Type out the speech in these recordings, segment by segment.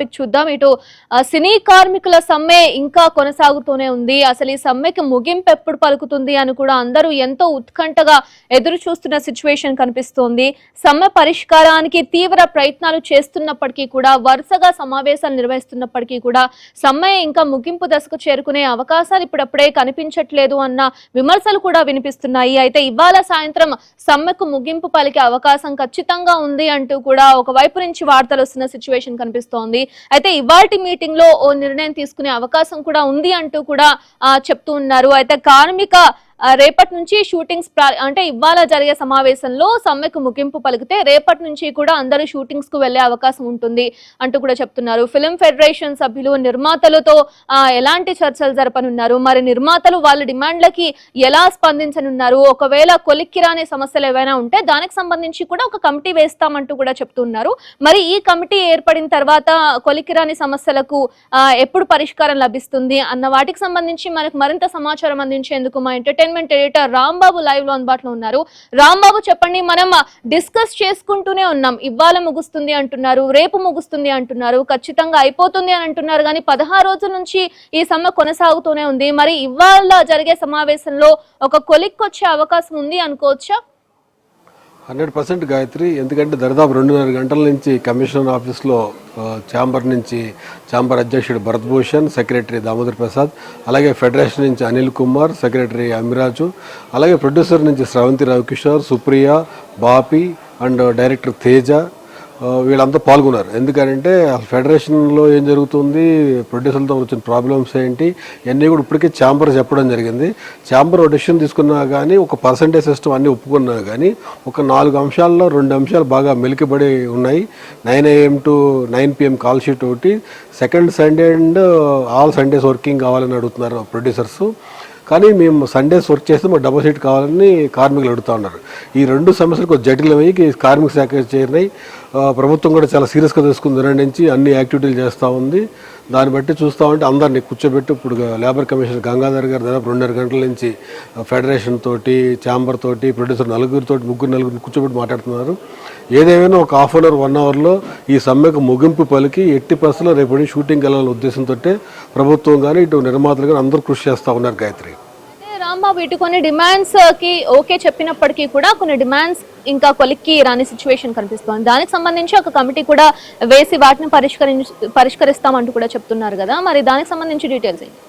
Topic చూద్దాం. ఇటు సినీ కార్మికుల సమ్మె ఇంకా కొనసాగుతూనే ఉంది. అసలు ఈ సమ్మెకి ముగింపు ఎప్పుడు పలుకుతుంది అని కూడా అందరూ ఎంతో ఉత్కంఠగా ఎదురు చూస్తున్న సిచ్యువేషన్ కనిపిస్తోంది. సమ్మె పరిష్కారానికి తీవ్ర ప్రయత్నాలు చేస్తున్నప్పటికీ కూడా, వరుసగా సమావేశాలు నిర్వహిస్తున్నప్పటికీ కూడా సమ్మె ఇంకా ముగింపు దశకు చేరుకునే అవకాశాలు ఇప్పుడప్పుడే కనిపించట్లేదు అన్న విమర్శలు కూడా వినిపిస్తున్నాయి. అయితే ఇవాళ సాయంత్రం సమ్మెకు ముగింపు పలికే అవకాశం ఖచ్చితంగా ఉంది అంటూ కూడా ఒకవైపు నుంచి వార్తలు వస్తున్న సిచ్యువేషన్ కనిపిస్తోంది. అయితే ఇవాల్టి మీటింగ్ లో ఓ నిర్ణయం తీసుకునే అవకాశం కూడా ఉంది అంటూ కూడా చెప్తూ ఉన్నారు. అయితే కార్మిక రేపటి నుంచి షూటింగ్స్ అంటే ఇవాళ జరిగే సమావేశంలో సమ్మెకు ముగింపు పలికితే రేపటి నుంచి కూడా అందరూ షూటింగ్స్ కు వెళ్లే అవకాశం ఉంటుంది అంటూ కూడా చెప్తున్నారు. ఫిల్మ్ ఫెడరేషన్ సభ్యులు నిర్మాతలతో ఎలాంటి చర్చలు జరపనున్నారు, మరి నిర్మాతలు వాళ్ళ డిమాండ్లకి ఎలా స్పందించనున్నారు, ఒకవేళ కొలిక్కిరాని సమస్యలు ఏవైనా ఉంటే దానికి సంబంధించి కూడా ఒక కమిటీ వేస్తామంటూ కూడా చెప్తున్నారు. మరి ఈ కమిటీ ఏర్పడిన తర్వాత కొలిక్కిరాని సమస్యలకు ఎప్పుడు పరిష్కారం లభిస్తుంది అన్న వాటికి సంబంధించి మనకు మరింత సమాచారం అందించేందుకు మా ఎంటర్టైన్మెంట్ ఎడిటర్ రాంబాబు లైవ్ లో అందుబాటులో ఉన్నారు. రాంబాబు, చెప్పండి. మనం డిస్కస్ చేసుకుంటూనే ఉన్నాం, ఇవాళ ముగుస్తుంది అంటున్నారు, రేపు ముగుస్తుంది అంటున్నారు, ఖచ్చితంగా అయిపోతుంది అని అంటున్నారు, కానీ 16 రోజుల నుంచి ఈ సమ్మె కొనసాగుతూనే ఉంది. మరి ఇవాళ జరిగే సమావేశంలో ఒక కొలిక్ వచ్చే అవకాశం ఉంది అనుకోవచ్చా? 100% గాయత్రి. ఎందుకంటే దాదాపు 2.5 గంటల నుంచి కమిషనర్ ఆఫీస్లో ఛాంబర్ అధ్యక్షుడు భరత్ భూషణ్, సెక్రటరీ దామోదర్ ప్రసాద్, అలాగే ఫెడరేషన్ నుంచి అనిల్ కుమార్, సెక్రటరీ అమిరాజు, అలాగే ప్రొడ్యూసర్ నుంచి స్రవంతి రవికిషోర్, సుప్రియ, బాపి అండ్ డైరెక్టర్ తేజ, వీళ్ళంతా పాల్గొన్నారు. ఎందుకంటే ఫెడరేషన్లో ఏం జరుగుతుంది, ప్రొడ్యూసర్లతో వచ్చిన ప్రాబ్లమ్స్ ఏంటి, ఇవన్నీ కూడా ఇప్పటికే ఛాంబర్ చెప్పడం జరిగింది. ఛాంబర్ డెసిషన్ తీసుకున్నా కానీ, ఒక పర్సంటేజ్ సిస్టమ్ అన్నీ ఒప్పుకున్నా కానీ, ఒక 4 అంశాల్లో 2 అంశాలు బాగా మెలికబడి ఉన్నాయి. 9 AM to 9 PM call sheet ఒకటి, second Sunday and all Sundays working కావాలని అడుగుతున్నారు ప్రొడ్యూసర్స్. కానీ మేము సండేస్ వర్క్ చేస్తే మాకు డబుల్ సీట్ కావాలని కార్మికులు అడుగుతూ ఉన్నారు. ఈ 2 సమస్యలు కొంచెం జటిలమయ్యి కార్మిక శాఖ చేరినాయి. ప్రభుత్వం కూడా చాలా సీరియస్గా తీసుకుని 2 నుంచి అన్ని యాక్టివిటీలు చేస్తూ ఉంది. దాన్ని బట్టి చూస్తూ ఉంటే అందరినీ కూర్చోబెట్టి ఇప్పుడు లేబర్ కమిషనర్ గంగాధర్ గారు దాదాపు 2.5 గంటల నుంచి ఫెడరేషన్ తోటి, ఛాంబర్ తోటి, ప్రొడ్యూసర్ నలుగురిని కూర్చోబెట్టి మాట్లాడుతున్నారు. ఏదేమైనా ఒక హాఫ్ అన్ అవర్ 1 అవర్లో ఈ సమ్మెకు ముగింపు పలికి ఎట్టి పరిస్థితుల్లో రేపు షూటింగ్ వెళ్ళాలనే ఉద్దేశంతో ప్రభుత్వం కానీ ఇటు నిర్మాతలు కానీ అందరూ కృషి చేస్తూ ఉన్నారు గాయత్రి. రాంబాబు, ఇటు కొన్ని డిమాండ్స్ కి ఓకే చెప్పినప్పటికీ కూడా కొన్ని డిమాండ్స్ ఇంకా కొలిక్కి రాని సిచ్యువేషన్ కనిపిస్తోంది. దానికి సంబంధించి ఒక కమిటీ కూడా వేసి వాటిని పరిష్కరిస్తామంటూ కూడా చెప్తున్నారు కదా, మరి దానికి సంబంధించి డీటెయిల్స్ ఏంటి?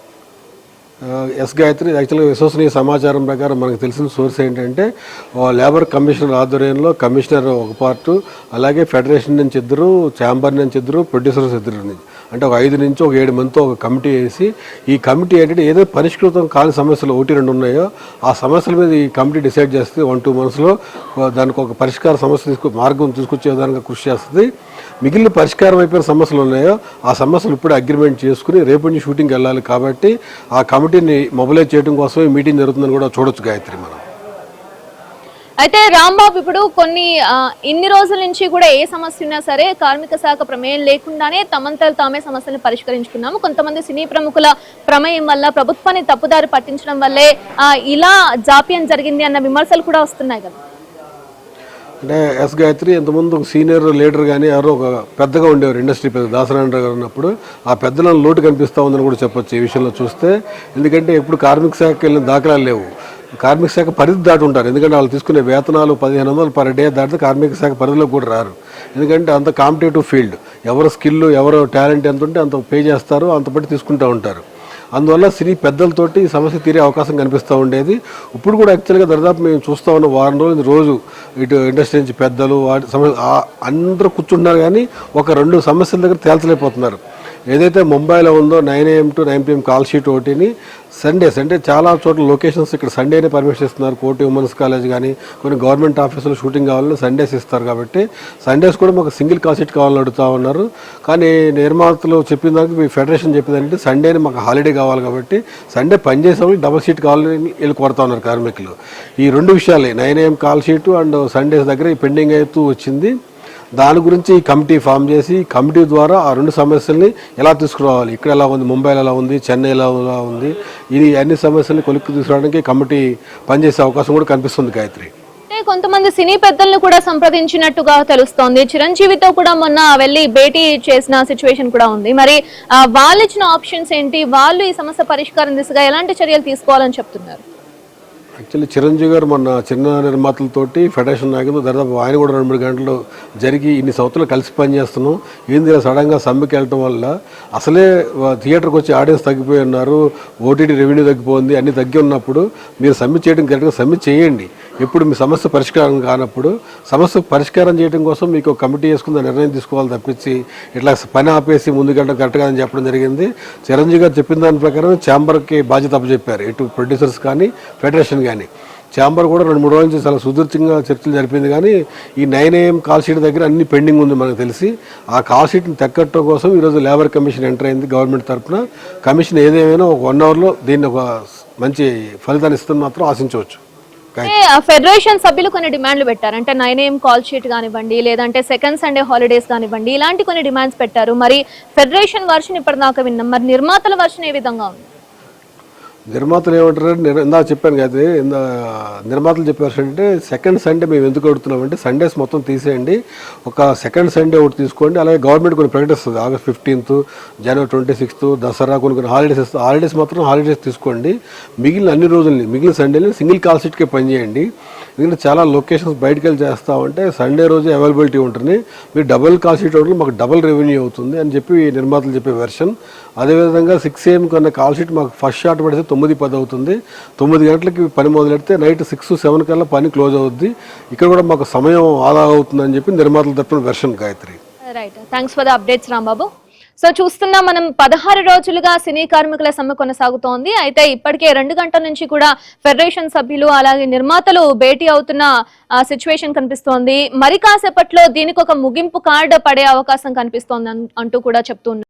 ఎస్ గాయత్రి, యాక్చువల్గా విశ్వసనీయ సమాచారం ప్రకారం మనకు తెలిసిన సోర్స్ ఏంటంటే లేబర్ కమిషనర్ ఆధ్వర్యంలో కమిషనర్ ఒక పార్టు, అలాగే ఫెడరేషన్ నుంచి 2, ఛాంబర్ నుంచి 2, ప్రొడ్యూసర్స్ 2 అంటే ఒక 5 నుంచి ఒక 7 మందితో ఒక కమిటీ వేసి, ఈ కమిటీ ఏంటంటే ఏదో పరిష్కృతం కాని సమస్యలు 1-2 ఉన్నాయో ఆ సమస్యల మీద ఈ కమిటీ డిసైడ్ చేస్తే 1-2 మంత్స్లో దానికి ఒక పరిష్కార సమస్య మార్గం తీసుకొచ్చే విధానంగా కృషి చేస్తుంది. మిగిలిన పరిష్కారం అయిపోయిన సమస్యలు ఉన్నాయో ఆ సమస్యలు ఇప్పుడు అగ్రిమెంట్ చేసుకుని రేపు నుంచి షూటింగ్కి వెళ్ళాలి. కాబట్టి ఆ కమిటీని మొబిలైజ్ చేయడం కోసమే మీటింగ్ జరుగుతుందని కూడా చూడొచ్చు గాయత్రి మనం. అయితే రాంబాబు, ఇప్పుడు కొన్ని ఇన్ని రోజుల నుంచి కూడా ఏ సమస్య ఉన్నా సరే కార్మిక శాఖ ప్రమేయం లేకుండానే తమంతలు తామే సమస్యలను పరిష్కరించుకున్నాము. కొంతమంది సినీ ప్రముఖుల ప్రమేయం వల్ల, ప్రభుత్వాన్ని తప్పుదారి పట్టించడం వల్లే ఇలా జాప్యం జరిగింది అన్న విమర్శలు కూడా వస్తున్నాయి కదా. అంటే ఎస్ గాయత్రి, ఇంతకుముందు ఒక సీనియర్ లీడర్ కానీ ఎవరో ఒక పెద్దగా ఉండేవారు ఇండస్ట్రీ పెద్ద దాసనారాయణ గారు ఉన్నప్పుడు ఆ పెద్దలను లోటు కనిపిస్తూ ఉందని కూడా చెప్పొచ్చు ఈ విషయంలో చూస్తే. ఎందుకంటే ఎప్పుడు కార్మిక శాఖకి వెళ్ళిన దాఖలాలు లేవు. కార్మిక శాఖ పరిధి దాటి ఉంటారు. ఎందుకంటే వాళ్ళు తీసుకునే వేతనాలు 1500 పర్ డే దాటితే కార్మిక శాఖ పరిధిలో కూడా రారు. ఎందుకంటే అంత కాంపిటేటివ్ ఫీల్డ్, ఎవరు స్కిల్, ఎవరు టాలెంట్ ఎంత ఉంటే అంత పే చేస్తారు, అంత బట్టి తీసుకుంటూ ఉంటారు. అందువల్ల సినీ పెద్దలతోటి సమస్య తీరే అవకాశం కనిపిస్తూ ఉండేది. ఇప్పుడు కూడా యాక్చువల్గా దాదాపు మేము చూస్తూ ఉన్న వారం రోజు ఇటు ఇండస్ట్రీ నుంచి పెద్దలు వాటి సమస్య అందరూ కూర్చుంటున్నారు, కానీ ఒక 2 సమస్యల దగ్గర తేల్చలేకపోతున్నారు. ఏదైతే ముంబైలో ఉందో 9 AM to 9 PM call sheet ఒకటిని, సండేస్ అంటే చాలా చోట్ల లొకేషన్స్ ఇక్కడ సండేనే పర్మిషన్ ఇస్తున్నారు. కోటి ఉమెన్స్ కాలేజ్ కానీ కొన్ని గవర్నమెంట్ ఆఫీసులో షూటింగ్ కావాలని సండేస్ ఇస్తారు. కాబట్టి సండేస్ కూడా మాకు సింగిల్ కాల్ షీట్ కావాలని అడుగుతూ ఉన్నారు. కానీ నిర్మాతలు చెప్పిన దానికి మీ ఫెడరేషన్ చెప్పిందంటే సండేని మాకు హాలిడే కావాలి, కాబట్టి సండే పనిచేసే వాళ్ళు డబుల్ షీట్ కావాలని వీళ్ళు కొడతా ఉన్నారు కార్మికులు. ఈ 2 విషయాలే 9 AM call sheet and Sundays దగ్గర ఈ పెండింగ్ అవుతూ వచ్చింది. దాని గురించి కమిటీ ఫామ్ చేసి కమిటీ ద్వారా ఆ 2 సమస్యల్ని ఎలా తీసుకురావాలి, ఇక్కడ ఎలా ఉంది, ముంబైలో ఎలా ఉంది, చెన్నైలో ఎలా ఉంది, ఇది అన్ని సమస్యల్ని కొలిక్కి తీసుకురావడానికి కమిటీ పనిచేసే అవకాశం కూడా కనిపిస్తుంది గాయత్రి. కొంతమంది సినీ పెద్దలను కూడా సంప్రదించినట్టుగా తెలుస్తోంది. చిరంజీవితో కూడా మొన్న వెళ్ళి భేటీ చేసిన సిచ్యువేషన్ కూడా ఉంది. మరి వాళ్ళు ఇచ్చిన ఆప్షన్స్ ఏంటి, వాళ్ళు ఈ సమస్య పరిష్కారం దిశగా ఎలాంటి చర్యలు తీసుకోవాలని చెప్తున్నారు? యాక్చువల్లీ చిరంజీవి గారు మొన్న చిన్న నిర్మాతలతోటి ఫెడరేషన్ నాయకులు దాదాపు ఆయన కూడా 2-3 గంటలు జరిగి ఇన్ని సంవత్సరాలు కలిసి పనిచేస్తున్నాం, ఏంది సడన్గా సమ్మెకి వెళ్ళటం వల్ల అసలే థియేటర్కి వచ్చి ఆడియన్స్ తగ్గిపోయి ఉన్నారు, ఓటీటీ రెవెన్యూ తగ్గిపోయింది, అన్ని తగ్గి ఉన్నప్పుడు మీరు సమ్మె చేయడం కరెక్ట్గా సమ్మె చేయండి. ఎప్పుడు మీ సమస్య పరిష్కారం కానప్పుడు సమస్య పరిష్కారం చేయడం కోసం మీకు కమిటీ వేసుకున్న నిర్ణయం తీసుకోవాలి తప్పించి ఇట్లా పని ఆపేసి ముందుకెళ్ళడం కరెక్ట్ కాదని చెప్పడం జరిగింది. చిరంజీవి గారు చెప్పిన దాని ప్రకారం ఛాంబర్కి బాధ్యత అప్పచెప్పారు, ఇటు ప్రొడ్యూసర్స్ కానీ ఫెడరేషన్ కానీ. ఛాంబర్ కూడా 2-3 రోజుల నుంచి చాలా సుదీర్ఘంగా చర్చలు జరిపింది, కానీ ఈ 9 AM కాల్ షీట్ దగ్గర అన్ని పెండింగ్ ఉంది మనకు తెలిసి. ఆ కాల్ షీట్ని తెక్కట్టడం కోసం ఈరోజు లేబర్ కమిషన్ ఎంటర్ అయింది గవర్నమెంట్ తరఫున. కమిషన్ ఏదేమైనా ఒక 1 అవర్లో దీన్ని ఒక మంచి ఫలితాన్ని ఇస్తుందని మాత్రం ఆశించవచ్చు. ఫెడరేషన్ సభ్యులు కొన్ని డిమాండ్లు పెట్టారు, అంటే 9 AM కాల్ షీట్ కానివ్వండి, లేదంటే సెకండ్ సండే హాలిడేస్ కానివ్వండి, ఇలాంటి కొన్ని డిమాండ్స్ పెట్టారు. మరి ఫెడరేషన్ వర్షన్ ఇప్పటిదాకా విన్నాం, మరి నిర్మాతల వర్షన్ ఏ విధంగా ఉంది? నిర్మాతలు ఏమంటారు, ఇందాక చెప్పాను కదా, నిర్మాతలు చెప్పారు అంటే సెకండ్ సండే మేము ఎందుకు అడుగుతున్నామంటే సండేస్ మొత్తం తీసేయండి, ఒక సెకండ్ సండే ఒకటి తీసుకోండి. అలాగే గవర్నమెంట్ కొన్ని ప్రకటిస్తుంది, August 15th, January 26th, Dasara కొన్ని హాలిడేస్ ఇస్తుంది, హాలిడేస్ మాత్రం హాలిడేస్ తీసుకోండి. మిగిలిన అన్ని రోజుల్ని మిగిలిన సండేని సింగిల్ కాల్ షీట్కే పనిచేయండి. ఎందుకంటే చాలా లొకేషన్స్ బయటకు వెళ్ళి చేస్తామంటే సండే రోజు అవైలబిలిటీ ఉంటుంది, మీరు డబుల్ కాల్ షీట్ అవడం మాకు డబుల్ రెవెన్యూ అవుతుంది అని చెప్పి నిర్మాతలు చెప్పే వెర్షన్. అదేవిధంగా 6 AM కన్నా కాల్ షీట్ మాకు ఫస్ట్ షాట్ పడితే 9-10 అవుతుంది, 9 గంటలకి పని మొదలెడితే నైట్ 6-7 కల్లా పని క్లోజ్ అవుద్ది. ఇక్కడ కూడా మాకు సమయం ఆదా అవుతుందని చెప్పి నిర్మాతల తరపున version. Gayatri, right, thanks for the updates Rambabu. So చూస్తున్నాం మనం 16 రోజులుగా సినీ కార్మికుల సమ్మె కొనసాగుతోంది. అయితే ఇప్పటికే 2 గంటల నుంచి కూడా ఫెడరేషన్ సభ్యులు అలాగే నిర్మాతలు భేటీ అవుతున్న సిచ్యువేషన్ కనిపిస్తోంది. మరి కాసేపట్లో దీనికి ఒక ముగింపు కార్డు పడే అవకాశం కనిపిస్తోంది అంటూ కూడా చెప్తున్నారు.